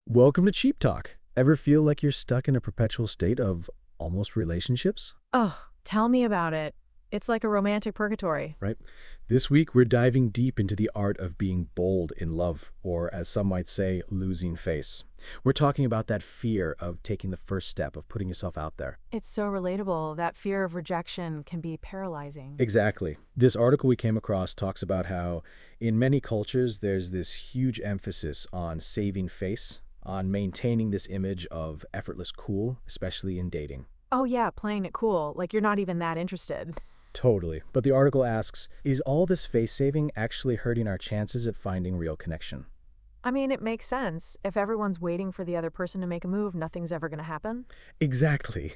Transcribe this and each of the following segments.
Welcome to Cheap Talk. Ever feel like you're stuck in a perpetual state of almost relationships? Oh, tell me about it. It's like a romantic purgatory. Right? This week, we're diving deep into the art of being bold in love, or as some might say, losing face. We're talking about that fear of taking the first step, of putting yourself out there. It's so relatable. That fear of rejection can be paralyzing. Exactly. This article we came across talks about how in many cultures, there's this huge emphasis on saving face, on maintaining this image of effortless cool, especially in dating. Oh, yeah, playing it cool, like you're not even that interested. Totally. But the article asks, is all this face saving actually hurting our chances at finding real connection? I mean, it makes sense. If everyone's waiting for the other person to make a move, nothing's ever going to happen. Exactly.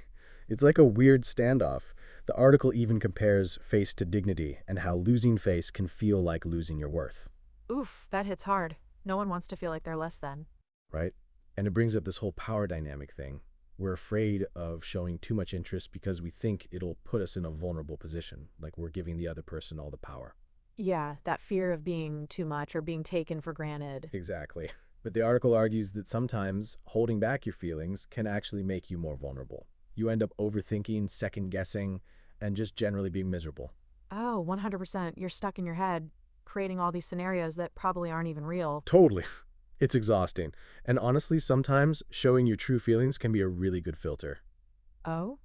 It's like a weird standoff. The article even compares face to dignity and how losing face can feel like losing your worth, Oof, that hits hard. No one wants to feel like they're less than. right? And it brings up this whole power dynamic thing. We're afraid of showing too much interest because we think it'll put us in a vulnerable position, like we're giving the other person all the power. Yeah, that fear of being too much or being taken for granted. Exactly. But the article argues that sometimes holding back your feelings can actually make you more vulnerable. You end up overthinking, second guessing, and just generally being miserable. Oh, 100%. You're stuck in your head, creating all these scenarios that probably aren't even real. Totally. It's exhausting. And honestly, sometimes showing your true feelings can be a really good filter. Oh?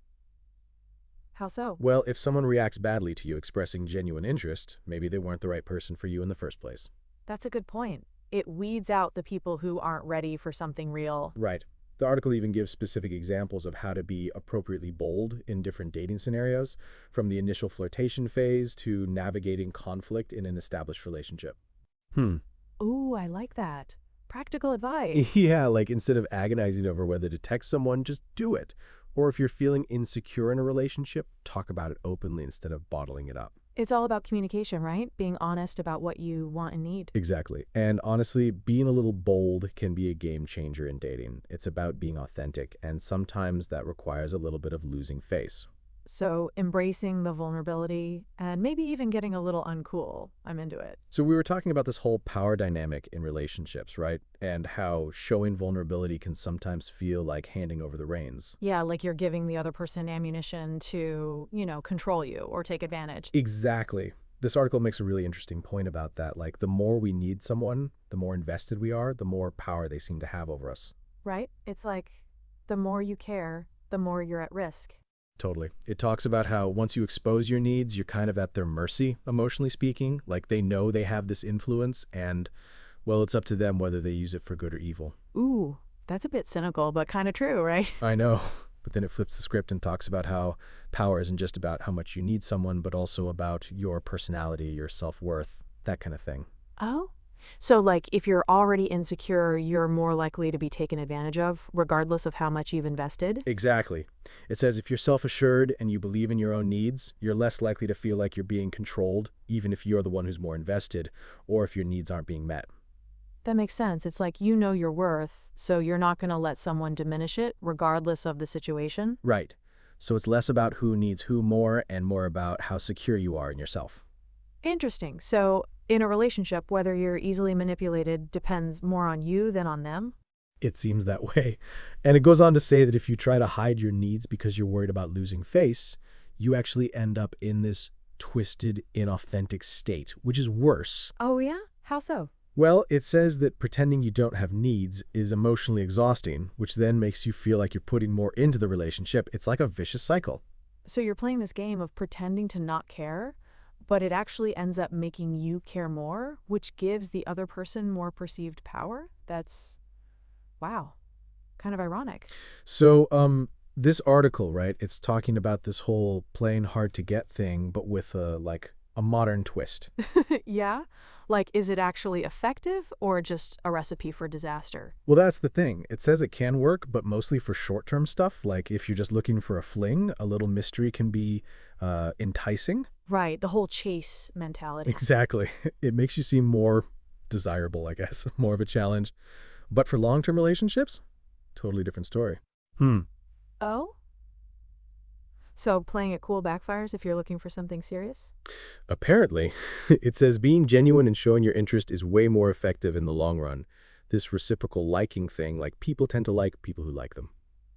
How so? Well, if someone reacts badly to you expressing genuine interest, maybe they weren't the right person for you in the first place. That's a good point. It weeds out the people who aren't ready for something real. Right. The article even gives specific examples of how to be appropriately bold in different dating scenarios, from the initial flirtation phase to navigating conflict in an established relationship. Hmm. Ooh, I like that. Practical advice. Yeah, like instead of agonizing over whether to text someone, just do it. Or if you're feeling insecure in a relationship, talk about it openly instead of bottling it up. It's all about communication, right? Being honest about what you want and need. Exactly. And honestly, being a little bold can be a game changer in dating. It's about being authentic, and sometimes that requires a little bit of losing face. So, embracing the vulnerability and maybe even getting a little uncool. I'm into it. So we were talking about this whole power dynamic in relationships, right? And how showing vulnerability can sometimes feel like handing over the reins. Yeah, like you're giving the other person ammunition to, control you or take advantage. Exactly. This article makes a really interesting point about that. Like, the more we need someone, the more invested we are, the more power they seem to have over us. Right? It's like the more you care, the more you're at risk. Totally. It talks about how once you expose your needs, you're kind of at their mercy, emotionally speaking. Like, they know they have this influence, and, well, it's up to them whether they use it for good or evil. Ooh, that's a bit cynical, but kind of true, right? I know. But then it flips the script and talks about how power isn't just about how much you need someone, but also about your personality, your self-worth, that kind of thing. Oh? So, like, if you're already insecure, you're more likely to be taken advantage of, regardless of how much you've invested? Exactly. It says if you're self-assured and you believe in your own needs, you're less likely to feel like you're being controlled, even if you're the one who's more invested, or if your needs aren't being met. That makes sense. It's like you know your worth, so you're not going to let someone diminish it, regardless of the situation. Right. So it's less about who needs who more and more about how secure you are in yourself. Interesting. So, in a relationship, whether you're easily manipulated depends more on you than on them? It seems that way. And it goes on to say that if you try to hide your needs because you're worried about losing face, you actually end up in this twisted, inauthentic state, which is worse. Oh, yeah? How so? Well, it says that pretending you don't have needs is emotionally exhausting, which then makes you feel like you're putting more into the relationship. It's like a vicious cycle. So, you're playing this game of pretending to not care, but it actually ends up making you care more, which gives the other person more perceived power? That's, wow, kind of ironic. So, this article, right, it's talking about this whole playing hard to get thing, but with a modern twist. Yeah? Like, is it actually effective or just a recipe for disaster? Well, that's the thing. It says it can work, but mostly for short-term stuff. Like if you're just looking for a fling, a little mystery can be enticing. Right, the whole chase mentality. Exactly. It makes you seem more desirable, I guess, more of a challenge. But for long-term relationships, totally different story. Hmm. Oh? So playing it cool backfires if you're looking for something serious? Apparently, it says being genuine and showing your interest is way more effective in the long run. This reciprocal liking thing, like people tend to like people who like them,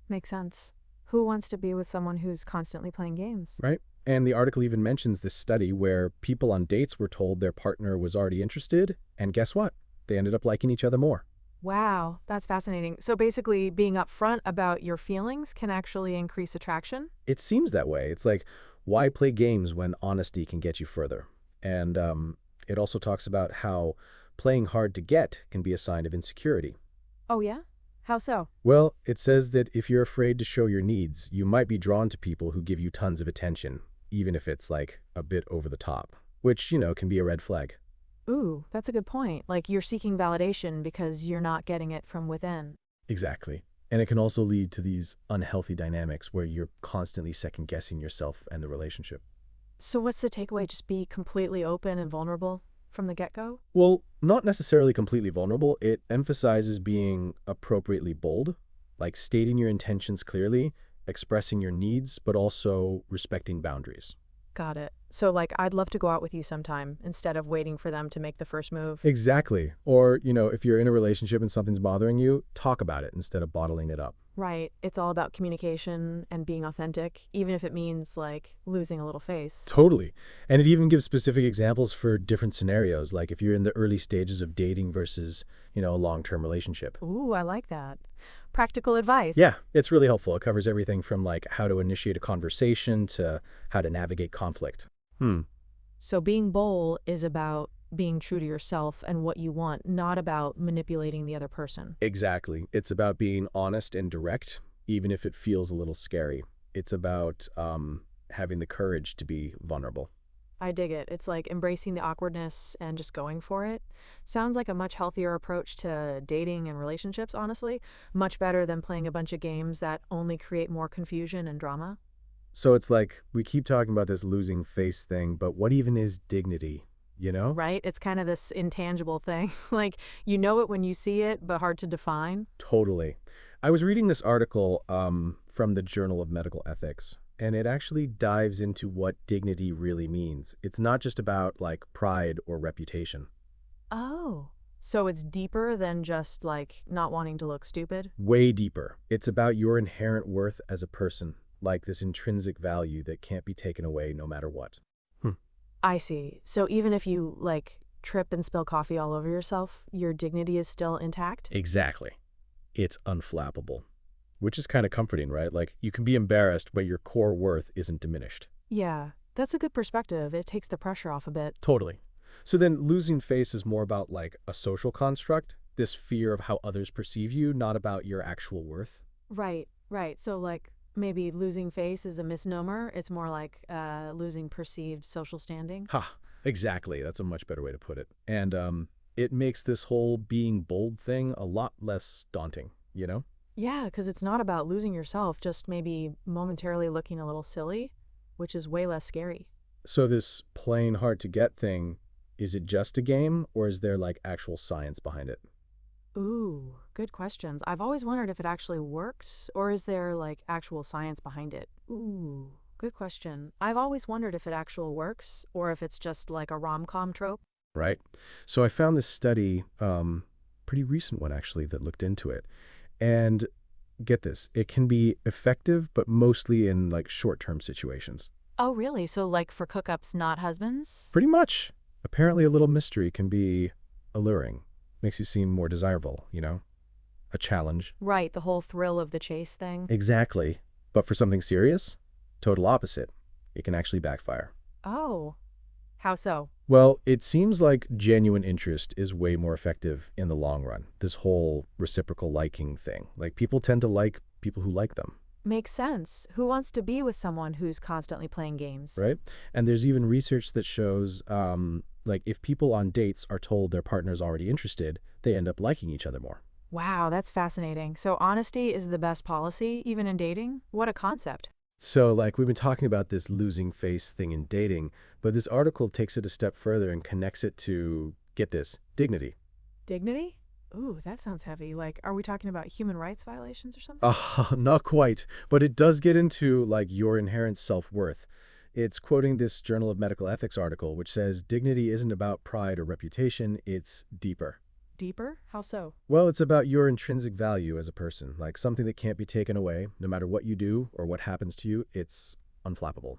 Makes sense. Who wants to be with someone who's constantly playing games? right? And the article even mentions this study where people on dates were told their partner was already interested, and guess what? They ended up liking each other more. Wow, that's fascinating. So basically, being upfront about your feelings can actually increase attraction? It seems that way. It's like, why play games when honesty can get you further? And it also talks about how playing hard to get can be a sign of insecurity. Oh, yeah? How so? Well, it says that if you're afraid to show your needs, you might be drawn to people who give you tons of attention, even if it's like a bit over the top, which, can be a red flag. Ooh, that's a good point. Like you're seeking validation because you're not getting it from within. Exactly. And it can also lead to these unhealthy dynamics where you're constantly second guessing yourself and the relationship. So what's the takeaway? Just be completely open and vulnerable from the get-go? Well, not necessarily completely vulnerable. It emphasizes being appropriately bold, like stating your intentions clearly, expressing your needs, but also respecting boundaries. Got it. So like I'd love to go out with you sometime instead of waiting for them to make the first move. Exactly. Or, if you're in a relationship and something's bothering you, talk about it instead of bottling it up. Right. It's all about communication and being authentic, even if it means like losing a little face. Totally. And it even gives specific examples for different scenarios, like if you're in the early stages of dating versus, a long-term relationship. Ooh, I like that. Practical advice. Yeah, it's really helpful. It covers everything from like how to initiate a conversation to how to navigate conflict. Hmm. So being bold is about being true to yourself and what you want, not about manipulating the other person. Exactly. It's about being honest and direct, even if it feels a little scary. It's about having the courage to be vulnerable. I dig it. It's like embracing the awkwardness and just going for it. Sounds like a much healthier approach to dating and relationships, honestly. Much better than playing a bunch of games that only create more confusion and drama. So it's like we keep talking about this losing face thing, but what even is dignity, you know? Right? It's kind of this intangible thing. Like, you know it when you see it, but hard to define. Totally. I was reading this article from the Journal of Medical Ethics, and it actually dives into what dignity really means. It's not just about like pride or reputation. Oh. So it's deeper than just like not wanting to look stupid? Way deeper. It's about your inherent worth as a person, like this intrinsic value that can't be taken away no matter what. Hmm. I see. So even if you like trip and spill coffee all over yourself, your dignity is still intact? Exactly. It's unflappable, which is kind of comforting, right? Like you can be embarrassed, but your core worth isn't diminished. Yeah, that's a good perspective. It takes the pressure off a bit. Totally. So then losing face is more about like a social construct, this fear of how others perceive you, not about your actual worth. Right, right. So like maybe losing face is a misnomer. It's more like losing perceived social standing. Ha, exactly. That's a much better way to put it. And it makes this whole being bold thing a lot less daunting, you know? Yeah, because it's not about losing yourself, just maybe momentarily looking a little silly, which is way less scary. So this plain hard to get thing, is it just a game or is there like actual science behind it? Ooh, good questions. I've always wondered if it actually works, or is there like actual science behind it? Ooh, good question. I've always wondered if it actually works, or if it's just like a rom-com trope. Right. So I found this study, pretty recent one actually, that looked into it. And get this, it can be effective, but mostly in like short-term situations. Oh, really? So like for cookups, not husbands? Pretty much. Apparently, a little mystery can be alluring. Makes you seem more desirable, A challenge. Right, the whole thrill of the chase thing. Exactly. But for something serious, total opposite. It can actually backfire. Oh, how so? Well, it seems like genuine interest is way more effective in the long run. This whole reciprocal liking thing. Like people tend to like people who like them, Makes sense. Who wants to be with someone who's constantly playing games? right? And there's even research that shows like if people on dates are told their partner's already interested, they end up liking each other more. Wow, that's fascinating. So honesty is the best policy, even in dating? What a concept. So, like, we've been talking about this losing face thing in dating, but this article takes it a step further and connects it to, get this, dignity. Dignity? Ooh, that sounds heavy. Like, are we talking about human rights violations or something? Not quite, but it does get into like your inherent self-worth. It's quoting this Journal of Medical Ethics article, which says dignity isn't about pride or reputation, it's deeper. Deeper? How so? Well, it's about your intrinsic value as a person, like something that can't be taken away, no matter what you do or what happens to you, it's unflappable.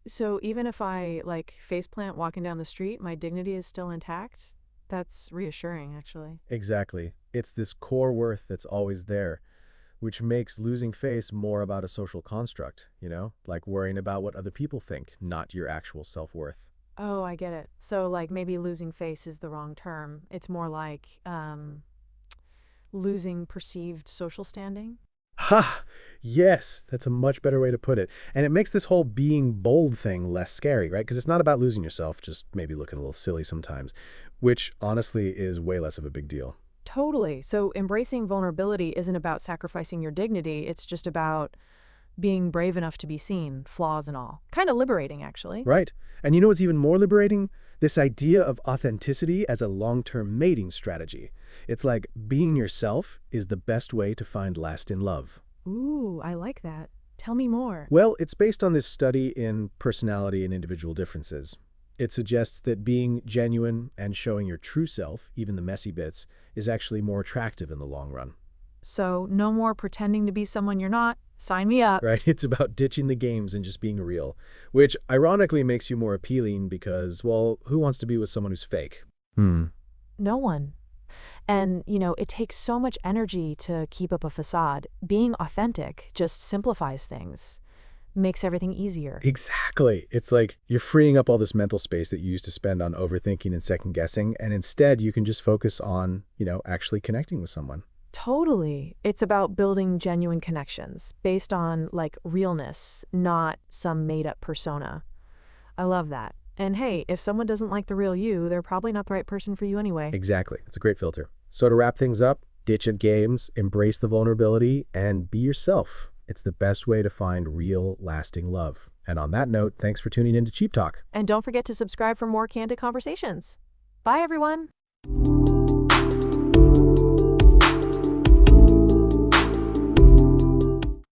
So even if I like faceplant walking down the street, my dignity is still intact? That's reassuring, actually. Exactly. It's this core worth that's always there, which makes losing face more about a social construct, like worrying about what other people think, not your actual self-worth. Oh, I get it. So like maybe losing face is the wrong term. It's more like losing perceived social standing. Ha! Yes, that's a much better way to put it. And it makes this whole being bold thing less scary, right? Because it's not about losing yourself, just maybe looking a little silly sometimes, which honestly is way less of a big deal. Totally. So embracing vulnerability isn't about sacrificing your dignity. It's just about being brave enough to be seen, flaws and all. Kind of liberating, actually. Right. And you know what's even more liberating? This idea of authenticity as a long-term mating strategy. It's like being yourself is the best way to find lasting love. Ooh, I like that. Tell me more. Well, it's based on this study in personality and individual differences. It suggests that being genuine and showing your true self, even the messy bits, is actually more attractive in the long run. So, no more pretending to be someone you're not. Sign me up. Right? It's about ditching the games and just being real, which ironically makes you more appealing because, well, who wants to be with someone who's fake? Hmm. No one. And, it takes so much energy to keep up a facade. Being authentic just simplifies things, makes everything easier. Exactly. It's like you're freeing up all this mental space that you used to spend on overthinking and second guessing, and instead you can just focus on, actually connecting with someone. Totally. It's about building genuine connections based on like realness, not some made up persona. I love that. And hey, if someone doesn't like the real you, they're probably not the right person for you anyway. Exactly. It's a great filter. So to wrap things up, ditch at games, embrace the vulnerability, and be yourself. It's the best way to find real, lasting love. And on that note, thanks for tuning in to Cheap Talk. And don't forget to subscribe for more candid conversations. Bye, everyone.